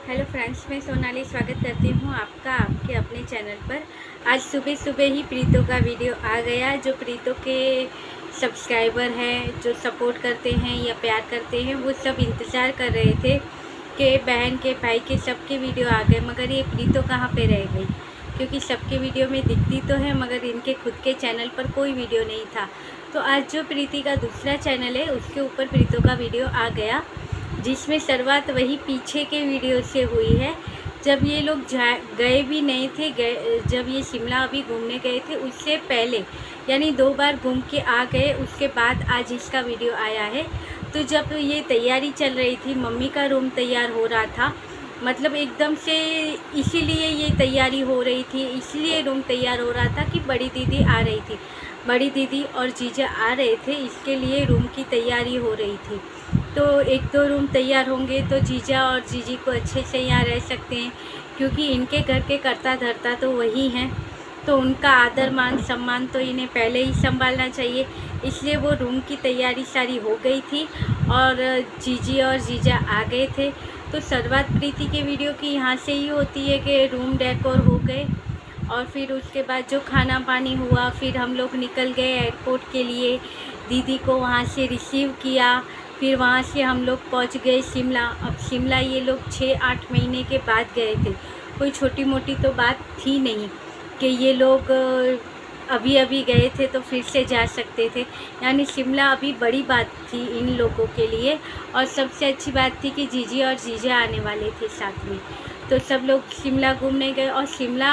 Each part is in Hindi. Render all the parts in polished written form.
हेलो फ्रेंड्स, मैं सोनाली स्वागत करती हूँ आपका आपके अपने चैनल पर। आज सुबह सुबह ही प्रीतो का वीडियो आ गया। जो प्रीतो के सब्सक्राइबर हैं, जो सपोर्ट करते हैं या प्यार करते हैं, वो सब इंतज़ार कर रहे थे कि बहन के भाई के सबके वीडियो आ गए, मगर ये प्रीतो कहाँ पे रह गई। क्योंकि सबके वीडियो में दिखती तो है, मगर इनके खुद के चैनल पर कोई वीडियो नहीं था। तो आज जो प्रीति का दूसरा चैनल है, उसके ऊपर प्रीतो का वीडियो आ गया, जिसमें शुरुआत वही पीछे के वीडियो से हुई है। जब ये लोग गए भी नहीं थे, जब ये शिमला अभी घूमने गए थे उससे पहले, यानी 2 बार घूम के आ गए, उसके बाद आज इसका वीडियो आया है। तो जब ये तैयारी चल रही थी, मम्मी का रूम तैयार हो रहा था, मतलब एकदम से, इसीलिए ये तैयारी हो रही थी, इसलिए रूम तैयार हो रहा था कि बड़ी दीदी आ रही थी, बड़ी दीदी और जीजा आ रहे थे, इसके लिए रूम की तैयारी हो रही थी। तो 1-2 रूम तैयार होंगे तो जीजा और जीजी को अच्छे से यहाँ रह सकते हैं, क्योंकि इनके घर के कर्ता धर्ता तो वही हैं। तो उनका आदर मान सम्मान तो इन्हें पहले ही संभालना चाहिए, इसलिए वो रूम की तैयारी सारी हो गई थी और जीजी और जीजा आ गए थे। तो शुरुआत प्रीति के वीडियो की यहाँ से ही होती है कि रूम डेकोर हो गए, और फिर उसके बाद जो खाना पानी हुआ, फिर हम लोग निकल गए एयरपोर्ट के लिए, दीदी को वहाँ से रिसीव किया। फिर वहाँ से हम लोग पहुँच गए शिमला। अब शिमला ये लोग 6-8 महीने के बाद गए थे, कोई छोटी मोटी तो बात थी नहीं कि ये लोग अभी अभी गए थे तो फिर से जा सकते थे, यानी शिमला अभी बड़ी बात थी इन लोगों के लिए। और सबसे अच्छी बात थी कि जीजी और जीजा आने वाले थे साथ में, तो सब लोग शिमला घूमने गए। और शिमला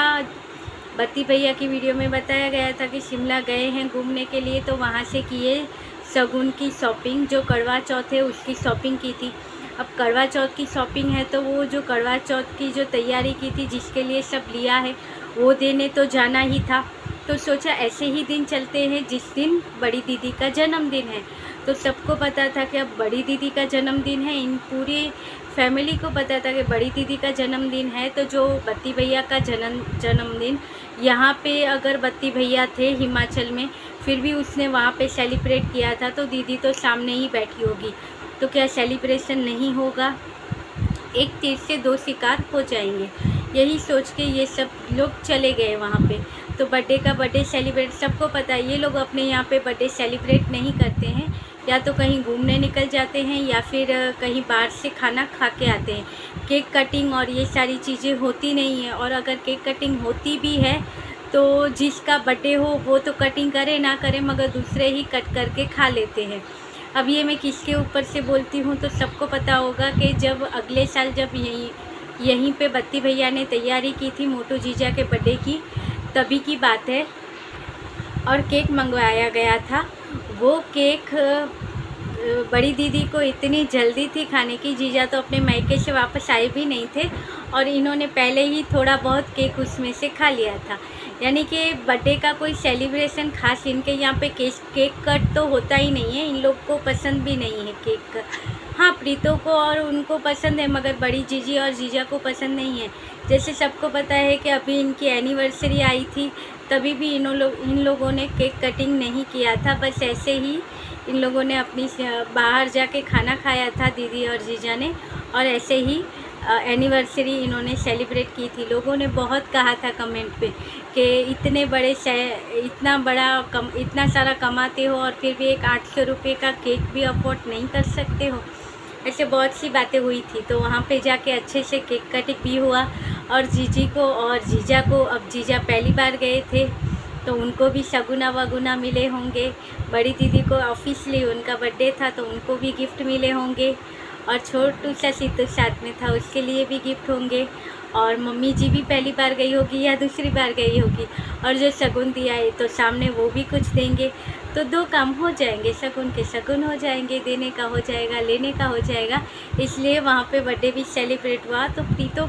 बत्ती भैया की वीडियो में बताया गया था कि शिमला गए हैं घूमने के लिए, तो वहाँ से किए शगुन की शॉपिंग, जो करवा चौथ है उसकी शॉपिंग की थी। अब करवा चौथ की शॉपिंग है तो वो जो करवा चौथ की जो तैयारी की थी, जिसके लिए सब लिया है, वो देने तो जाना ही था। तो सोचा ऐसे ही दिन चलते हैं जिस दिन बड़ी दीदी का जन्मदिन है। तो सबको पता था कि अब बड़ी दीदी का जन्मदिन है, इन पूरी फैमिली को पता था कि बड़ी दीदी का जन्मदिन है। तो जो बत्ती भैया का जन्मदिन, यहाँ पे अगर बत्ती भैया थे हिमाचल में, फिर भी उसने वहाँ पे सेलिब्रेट किया था, तो दीदी तो सामने ही बैठी होगी, तो क्या सेलिब्रेशन नहीं होगा। एक तीर से 2 शिकार हो जाएंगे, यही सोच के ये सब लोग चले गए वहाँ पे। तो बर्थडे सेलिब्रेट, सबको पता है ये लोग अपने यहाँ पे बर्थडे सेलिब्रेट नहीं करते हैं, या तो कहीं घूमने निकल जाते हैं या फिर कहीं बाहर से खाना खा के आते हैं। केक कटिंग और ये सारी चीज़ें होती नहीं है, और अगर केक कटिंग होती भी है तो जिसका बर्थडे हो वो तो कटिंग करे ना करे, मगर दूसरे ही कट करके खा लेते हैं। अब ये मैं किसके ऊपर से बोलती हूँ, तो सबको पता होगा कि जब अगले साल जब यहीं पे बत्ती भैया ने तैयारी की थी मोटू जीजा के बर्थडे की, तभी की बात है। और केक मंगवाया गया था, वो केक बड़ी दीदी को इतनी जल्दी थी खाने की, जीजा तो अपने मायके से वापस आए भी नहीं थे, और इन्होंने पहले ही थोड़ा बहुत केक उसमें से खा लिया था। यानी कि बर्थडे का कोई सेलिब्रेशन खास इनके यहाँ पे केक कट तो होता ही नहीं है, इन लोग को पसंद भी नहीं है केक। हाँ, प्रीतो को और उनको पसंद है, मगर बड़ी जीजी और जीजा को पसंद नहीं है। जैसे सबको पता है कि अभी इनकी एनिवर्सरी आई थी, तभी भी इन लोगों ने केक कटिंग नहीं किया था, बस ऐसे ही इन लोगों ने अपनी बाहर जाके खाना खाया था दीदी और जीजा ने, और ऐसे ही एनिवर्सरी इन्होंने सेलिब्रेट की थी। लोगों ने बहुत कहा था कमेंट पे कि इतना सारा कमाते हो और फिर भी एक 800 रुपये का केक भी अफोर्ड नहीं कर सकते हो, ऐसे बहुत सी बातें हुई थी। तो वहाँ पे जाके अच्छे से केक कटिंग भी हुआ, और जीजी को और जीजा को, अब जीजा पहली बार गए थे तो उनको भी शगुना वगुना मिले होंगे। बड़ी दीदी को ऑफिशियली उनका बर्थडे था तो उनको भी गिफ्ट मिले होंगे, और छोटू सा सीतू साथ में था, उसके लिए भी गिफ्ट होंगे। और मम्मी जी भी पहली बार गई होगी या दूसरी बार गई होगी, और जो शगुन दिया है तो सामने वो भी कुछ देंगे, तो 2 काम हो जाएंगे, शगुन के शगुन हो जाएंगे, देने का हो जाएगा, लेने का हो जाएगा। इसलिए वहाँ पे बर्थडे भी सेलिब्रेट हुआ। तो प्रीतो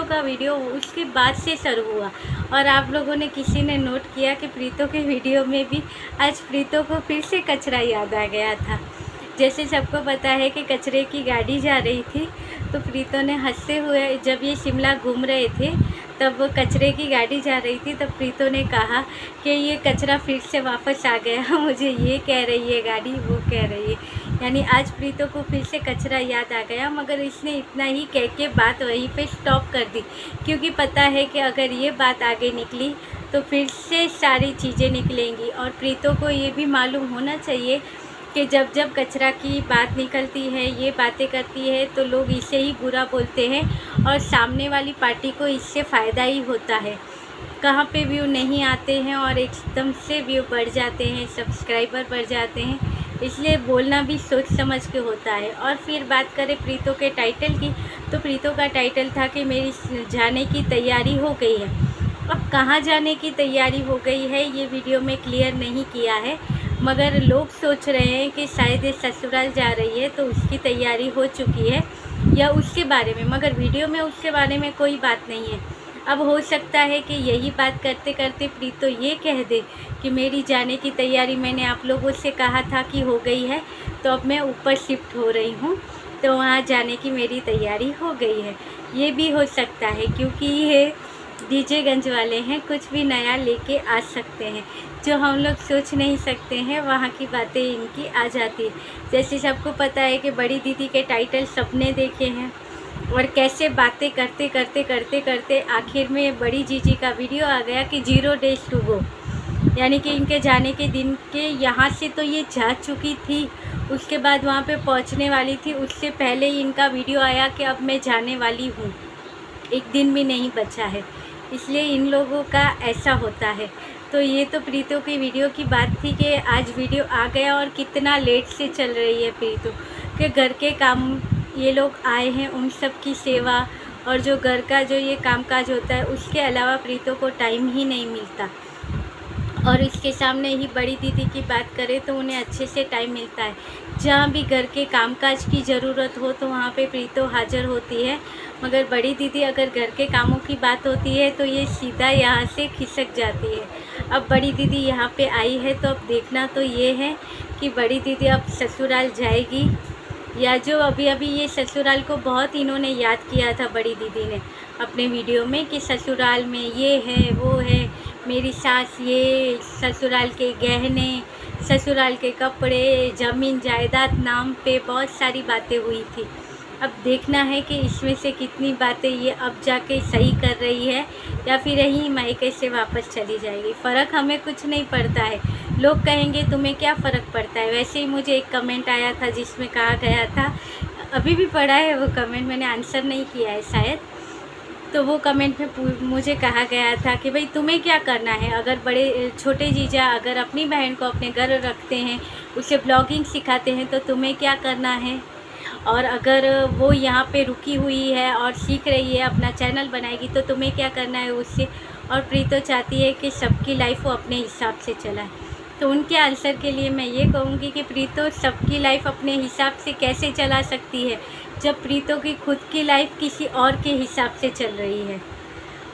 का वीडियो उसके बाद से शुरू हुआ, और आप लोगों ने किसी ने नोट किया कि प्रीतो के वीडियो में भी आज प्रीतो को फिर से कचरा याद आ गया था। जैसे सबको पता है कि कचरे की गाड़ी जा रही थी, तो प्रीतो ने हंसते हुए, जब ये शिमला घूम रहे थे तब कचरे की गाड़ी जा रही थी, तब प्रीतो ने कहा कि ये कचरा फिर से वापस आ गया, मुझे ये कह रही है गाड़ी, वो कह रही है। यानी आज प्रीतो को फिर से कचरा याद आ गया, मगर इसने इतना ही कह के बात वहीं पे स्टॉप कर दी, क्योंकि पता है कि अगर ये बात आगे निकली तो फिर से सारी चीज़ें निकलेंगी। और प्रीतो को ये भी मालूम होना चाहिए कि जब जब कचरा की बात निकलती है, ये बातें करती है, तो लोग इसे ही बुरा बोलते हैं और सामने वाली पार्टी को इससे फ़ायदा ही होता है। कहाँ पे व्यू नहीं आते हैं और एकदम से व्यू बढ़ जाते हैं, सब्सक्राइबर बढ़ जाते हैं, इसलिए बोलना भी सोच समझ के होता है। और फिर बात करें प्रीतो के टाइटल की, तो प्रीतो का टाइटल था कि मेरी जाने की तैयारी हो गई है। अब कहाँ जाने की तैयारी हो गई है ये वीडियो में क्लियर नहीं किया है, मगर लोग सोच रहे हैं कि शायद ये ससुराल जा रही है तो उसकी तैयारी हो चुकी है या उसके बारे में, मगर वीडियो में उसके बारे में कोई बात नहीं है। अब हो सकता है कि यही बात करते करते प्रीतो ये कह दे कि मेरी जाने की तैयारी मैंने आप लोगों से कहा था कि हो गई है, तो अब मैं ऊपर शिफ्ट हो रही हूँ, तो वहाँ जाने की मेरी तैयारी हो गई है। ये भी हो सकता है, क्योंकि ये डीजेगंज वाले हैं, कुछ भी नया लेके आ सकते हैं। जो हम लोग सोच नहीं सकते हैं वहाँ की बातें इनकी आ जाती है। जैसे सबको पता है कि बड़ी दीदी के टाइटल सबने देखे हैं, और कैसे बातें करते करते करते करते आखिर में बड़ी जीजी का वीडियो आ गया कि 0 डेज टू गो, यानी कि इनके जाने के दिन के यहाँ से तो ये जा चुकी थी, उसके बाद वहाँ पे पहुँचने वाली थी, उससे पहले ही इनका वीडियो आया कि अब मैं जाने वाली हूँ, एक दिन भी नहीं बचा है। इसलिए इन लोगों का ऐसा होता है। तो ये तो प्रीतो की वीडियो की बात थी कि आज वीडियो आ गया, और कितना लेट से चल रही है प्रीतो के घर के काम। ये लोग आए हैं, उन सब की सेवा और जो घर का जो ये कामकाज होता है, उसके अलावा प्रीतो को टाइम ही नहीं मिलता। और इसके सामने ही बड़ी दीदी की बात करें तो उन्हें अच्छे से टाइम मिलता है। जहाँ भी घर के कामकाज की ज़रूरत हो तो वहाँ पे प्रीतो हाज़िर होती है, मगर बड़ी दीदी अगर घर के कामों की बात होती है तो ये सीधा यहाँ से खिसक जाती है। अब बड़ी दीदी यहाँ पे आई है, तो अब देखना तो ये है कि बड़ी दीदी अब ससुराल जाएगी, या जो अभी अभी ये ससुराल को बहुत इन्होंने याद किया था बड़ी दीदी ने अपने वीडियो में कि ससुराल में ये है वो है, मेरी सास, ये ससुराल के गहने, ससुराल के कपड़े, ज़मीन जायदाद नाम पे बहुत सारी बातें हुई थी। अब देखना है कि इसमें से कितनी बातें ये अब जाके सही कर रही है या फिर यहीं मायके से वापस चली जाएगी। फ़र्क हमें कुछ नहीं पड़ता है। लोग कहेंगे तुम्हें क्या फ़र्क पड़ता है। वैसे ही मुझे एक कमेंट आया था जिसमें कहा गया था, अभी भी पढ़ा है वो कमेंट, मैंने आंसर नहीं किया है शायद, तो वो कमेंट में मुझे कहा गया था कि भाई तुम्हें क्या करना है। अगर बड़े छोटे जीजा अगर अपनी बहन को अपने घर रखते हैं, उसे ब्लॉगिंग सिखाते हैं, तो तुम्हें क्या करना है। और अगर वो यहाँ पे रुकी हुई है और सीख रही है, अपना चैनल बनाएगी, तो तुम्हें क्या करना है उससे। और प्रीतो चाहती है कि सबकी लाइफ वो अपने हिसाब से चलाए। तो उनके आंसर के लिए मैं ये कहूँगी कि प्रीतो सबकी लाइफ अपने हिसाब से कैसे चला सकती है, जब प्रीतो की खुद की लाइफ किसी और के हिसाब से चल रही है।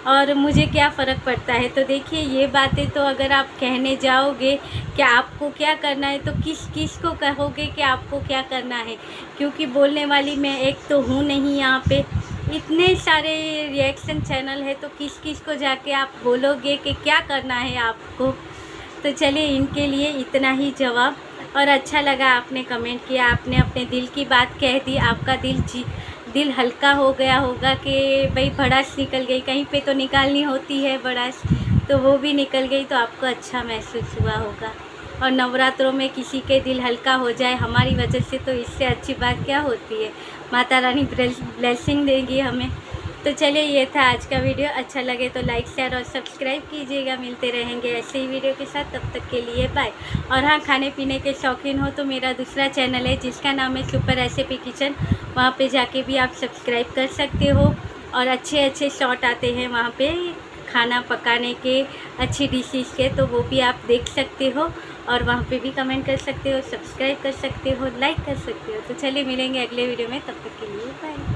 और मुझे क्या फ़र्क पड़ता है। तो देखिए, ये बातें तो अगर आप कहने जाओगे कि आपको क्या करना है, तो किस को कहोगे कि आपको क्या करना है, क्योंकि बोलने वाली मैं एक तो हूँ नहीं। यहाँ पे इतने सारे रिएक्शन चैनल है, तो किस को जाके आप बोलोगे कि क्या करना है आपको। तो चलिए, इनके लिए इतना ही जवाब। और अच्छा लगा आपने कमेंट किया, आपने अपने दिल की बात कह दी, आपका दिल हल्का हो गया होगा कि भाई भड़ास निकल गई। कहीं पे तो निकालनी होती है भड़ास, तो वो भी निकल गई, तो आपको अच्छा महसूस हुआ होगा। और नवरात्रों में किसी के दिल हल्का हो जाए हमारी वजह से, तो इससे अच्छी बात क्या होती है। माता रानी ब्लेसिंग देंगी हमें। तो चलिए, ये था आज का वीडियो। अच्छा लगे तो लाइक, शेयर और सब्सक्राइब कीजिएगा। मिलते रहेंगे ऐसे ही वीडियो के साथ, तब तक के लिए बाय। और हाँ, खाने पीने के शौकीन हो तो मेरा दूसरा चैनल है जिसका नाम है सुपर रेसिपी किचन, वहाँ पे जाके भी आप सब्सक्राइब कर सकते हो। और अच्छे शॉट आते हैं वहाँ पे खाना पकाने के, अच्छी डिशेस के, तो वो भी आप देख सकते हो। और वहाँ पे भी कमेंट कर सकते हो, सब्सक्राइब कर सकते हो, लाइक कर सकते हो। तो चलिए, मिलेंगे अगले वीडियो में, तब तक के लिए बाय।